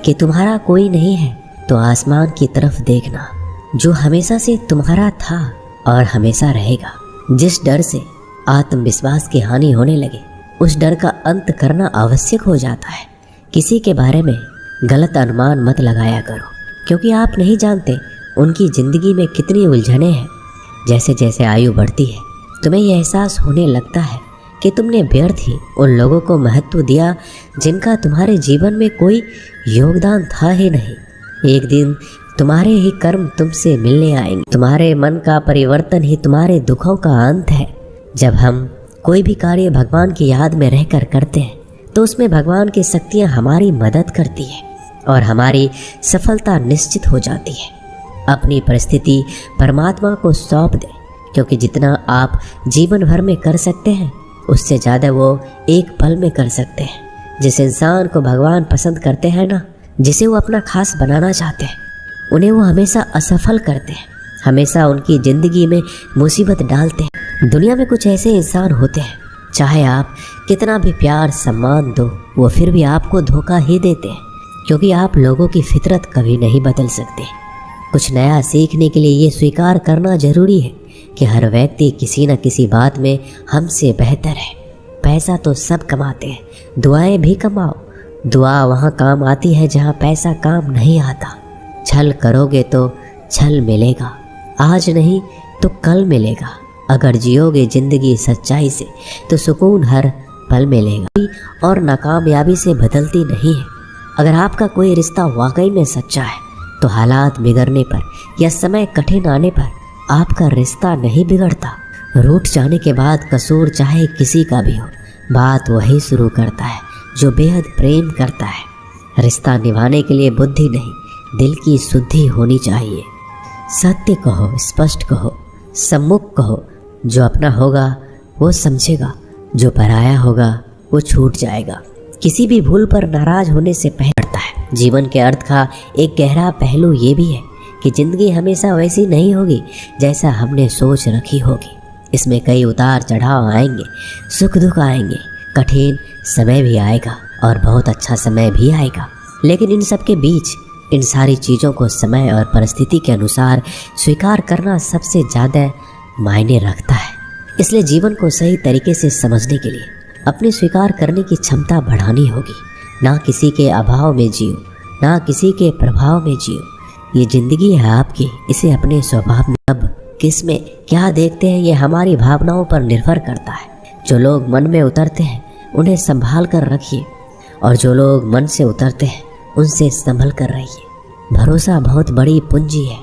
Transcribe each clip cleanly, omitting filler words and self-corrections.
कि तुम्हारा कोई नहीं है तो आसमान की तरफ देखना, जो हमेशा से तुम्हारा था और हमेशा रहेगा। जिस डर से आत्मविश्वास की हानि होने लगे, उस डर का अंत करना आवश्यक हो जाता है। किसी के बारे में गलत अनुमान मत लगाया करो, क्योंकि आप नहीं जानते उनकी ज़िंदगी में कितनी उलझनें हैं। जैसे जैसे आयु बढ़ती है, तुम्हें यह एहसास होने लगता है कि तुमने व्यर्थ ही उन लोगों को महत्व दिया जिनका तुम्हारे जीवन में कोई योगदान था ही नहीं। एक दिन तुम्हारे ही कर्म तुमसे मिलने आएंगे। तुम्हारे मन का परिवर्तन ही तुम्हारे दुखों का अंत है। जब हम कोई भी कार्य भगवान की याद में रहकर करते हैं, तो उसमें भगवान की शक्तियाँ हमारी मदद करती है और हमारी सफलता निश्चित हो जाती है। अपनी परिस्थिति परमात्मा को सौंप दें, क्योंकि जितना आप जीवन भर में कर सकते हैं, उससे ज़्यादा वो एक पल में कर सकते हैं। जिस इंसान को भगवान पसंद करते हैं ना, जिसे वो अपना खास बनाना चाहते हैं, उन्हें वो हमेशा असफल करते हैं, हमेशा उनकी ज़िंदगी में मुसीबत डालते हैं। दुनिया में कुछ ऐसे इंसान होते हैं, चाहे आप कितना भी प्यार सम्मान दो, वो फिर भी आपको धोखा ही देते हैं, क्योंकि आप लोगों की फितरत कभी नहीं बदल सकते। कुछ नया सीखने के लिए ये स्वीकार करना ज़रूरी है कि हर व्यक्ति किसी न किसी बात में हमसे बेहतर है। पैसा तो सब कमाते हैं, दुआएं भी कमाओ। दुआ वहाँ काम आती है जहाँ पैसा काम नहीं आता। छल करोगे तो छल मिलेगा, आज नहीं तो कल मिलेगा। अगर जियोगे ज़िंदगी सच्चाई से तो सुकून हर पल मिलेगा। और नाकामयाबी से बदलती नहीं है। अगर आपका कोई रिश्ता वाकई में सच्चा है, तो हालात बिगड़ने पर या समय कठिन आने पर आपका रिश्ता नहीं बिगड़ता। रूठ जाने के बाद कसूर चाहे किसी का भी हो, बात वही शुरू करता है जो बेहद प्रेम करता है। रिश्ता निभाने के लिए बुद्धि नहीं, दिल की शुद्धि होनी चाहिए। सत्य कहो, स्पष्ट कहो, सम्मुख कहो। जो अपना होगा वो समझेगा, जो पराया होगा वो छूट जाएगा। किसी भी भूल पर नाराज होने से पहले पड़ता है। जीवन के अर्थ का एक गहरा पहलू ये भी है कि ज़िंदगी हमेशा वैसी नहीं होगी जैसा हमने सोच रखी होगी। इसमें कई उतार चढ़ाव आएंगे, सुख दुख आएंगे, कठिन समय भी आएगा और बहुत अच्छा समय भी आएगा। लेकिन इन सब के बीच इन सारी चीज़ों को समय और परिस्थिति के अनुसार स्वीकार करना सबसे ज़्यादा मायने रखता है। इसलिए जीवन को सही तरीके से समझने के लिए अपनी स्वीकार करने की क्षमता बढ़ानी होगी। ना किसी के अभाव में जियो, ना किसी के प्रभाव में जियो। ये ज़िंदगी है आपकी, इसे अपने स्वभाव में अब किस में क्या देखते हैं ये हमारी भावनाओं पर निर्भर करता है। जो लोग मन में उतरते हैं उन्हें संभाल कर रखिए, और जो लोग मन से उतरते हैं उनसे संभल कर रहिए। भरोसा बहुत बड़ी पूंजी है।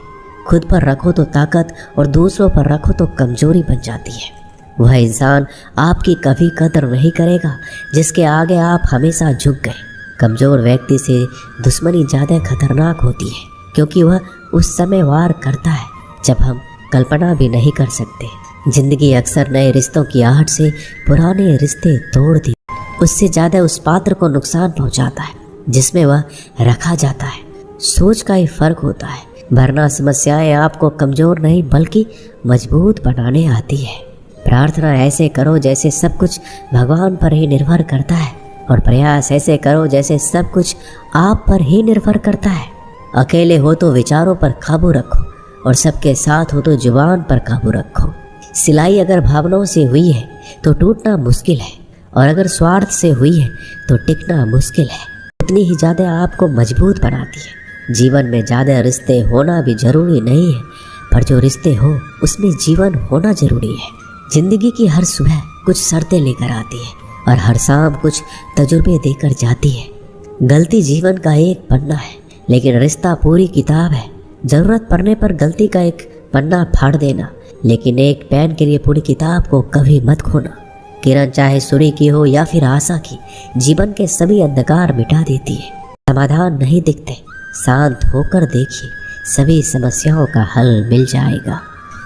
खुद पर रखो तो ताकत और दूसरों पर रखो तो कमजोरी बन जाती है। वह इंसान आपकी कभी कदर नहीं करेगा जिसके आगे आप हमेशा झुक गए। कमज़ोर व्यक्ति से दुश्मनी ज़्यादा खतरनाक होती है, क्योंकि वह उस समय वार करता है जब हम कल्पना भी नहीं कर सकते। जिंदगी अक्सर नए रिश्तों की आहट से पुराने रिश्ते तोड़ दी, उससे ज़्यादा उस पात्र को नुकसान पहुंचाता है जिसमें वह रखा जाता है। सोच का ही फर्क होता है, वरना समस्याएं आपको कमज़ोर नहीं बल्कि मजबूत बनाने आती है। प्रार्थना ऐसे करो जैसे सब कुछ भगवान पर ही निर्भर करता है, और प्रयास ऐसे करो जैसे सब कुछ आप पर ही निर्भर करता है। अकेले हो तो विचारों पर काबू रखो, और सबके साथ हो तो जुबान पर काबू रखो। सिलाई अगर भावनाओं से हुई है तो टूटना मुश्किल है, और अगर स्वार्थ से हुई है तो टिकना मुश्किल है। उतनी ही ज़्यादा आपको मजबूत बनाती है। जीवन में ज़्यादा रिश्ते होना भी ज़रूरी नहीं है, पर जो रिश्ते हो उसमें जीवन होना ज़रूरी है। ज़िंदगी की हर सुबह कुछ शर्तें लेकर आती है, और हर शाम कुछ तजुर्बे देकर जाती है। गलती जीवन का एक पन्ना है, लेकिन रिश्ता पूरी किताब है। ज़रूरत पड़ने पर गलती का एक पन्ना फाड़ देना, लेकिन एक पेन के लिए पूरी किताब को कभी मत खोना। किरण चाहे सूर्य की हो या फिर आशा की, जीवन के सभी अंधकार मिटा देती है। समाधान नहीं दिखते, शांत होकर देखिए, सभी समस्याओं का हल मिल जाएगा।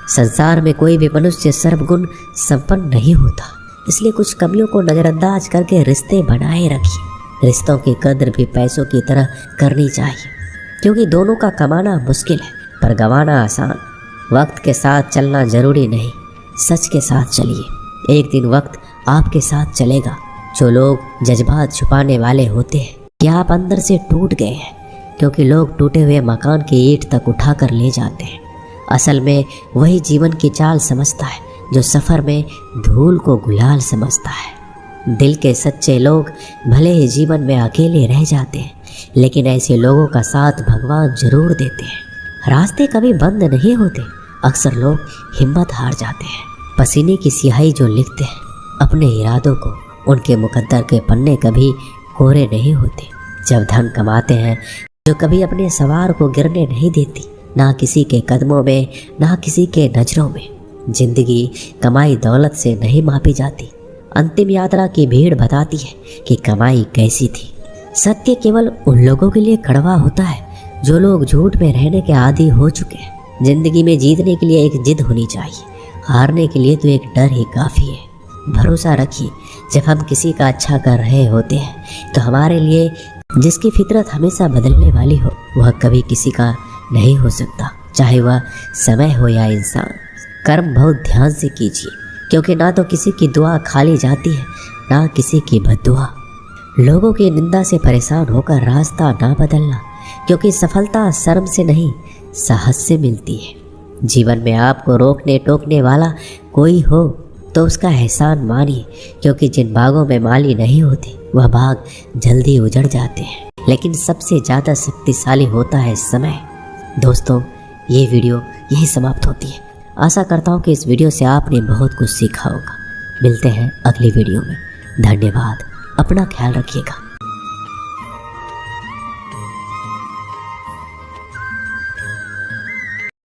संसार में कोई भी मनुष्य सर्वगुण संपन्न नहीं होता, इसलिए कुछ कमियों को नज़रअंदाज करके रिश्ते बनाए रखिए। रिश्तों की कद्र भी पैसों की तरह करनी चाहिए, क्योंकि दोनों का कमाना मुश्किल है पर गंवाना आसान। वक्त के साथ चलना जरूरी नहीं, सच के साथ चलिए। एक दिन वक्त आपके साथ चलेगा। जो लोग जज्बात छुपाने वाले होते हैं कि आप अंदर से टूट गए हैं, क्योंकि लोग टूटे हुए मकान की ईंट तक उठा कर ले जाते हैं। असल में वही जीवन की चाल समझता है जो सफ़र में धूल को गुलाल समझता है। दिल के सच्चे लोग भले ही जीवन में अकेले रह जाते हैं, लेकिन ऐसे लोगों का साथ भगवान जरूर देते हैं। रास्ते कभी बंद नहीं होते, अक्सर लोग हिम्मत हार जाते हैं। पसीने की स्याही जो लिखते हैं अपने इरादों को, उनके मुकद्दर के पन्ने कभी कोरे नहीं होते। जब धन कमाते हैं जो कभी अपने सवार को गिरने नहीं देती, ना किसी के कदमों में ना किसी के नजरों में। जिंदगी कमाई दौलत से नहीं मापी जाती, अंतिम यात्रा की भीड़ बताती है कि कमाई कैसी थी। सत्य केवल उन लोगों के लिए कड़वा होता है जो लोग झूठ में रहने के आदी हो चुके हैं। जिंदगी में जीतने के लिए एक जिद होनी चाहिए, हारने के लिए तो एक डर ही काफ़ी है। भरोसा रखिए, जब हम किसी का अच्छा कर रहे होते हैं तो हमारे लिए जिसकी फितरत हमेशा बदलने वाली हो वह कभी किसी का नहीं हो सकता, चाहे वह समय हो या इंसान। कर्म बहुत ध्यान से कीजिए, क्योंकि ना तो किसी की दुआ खाली जाती है ना किसी की बद्दुआ। लोगों की निंदा से परेशान होकर रास्ता ना बदलना, क्योंकि सफलता शर्म से नहीं साहस से मिलती है। जीवन में आपको रोकने टोकने वाला कोई हो तो उसका एहसान मानिए, क्योंकि जिन बागों में माली नहीं होते वह बाग जल्दी उजड़ जाते हैं। लेकिन सबसे ज़्यादा शक्तिशाली होता है समय। दोस्तों, ये वीडियो यही समाप्त होती है। आशा करता हूँ कि इस वीडियो से आपने बहुत कुछ सीखा होगा। मिलते हैं अगली वीडियो में। धन्यवाद। अपना ख्याल रखिएगा।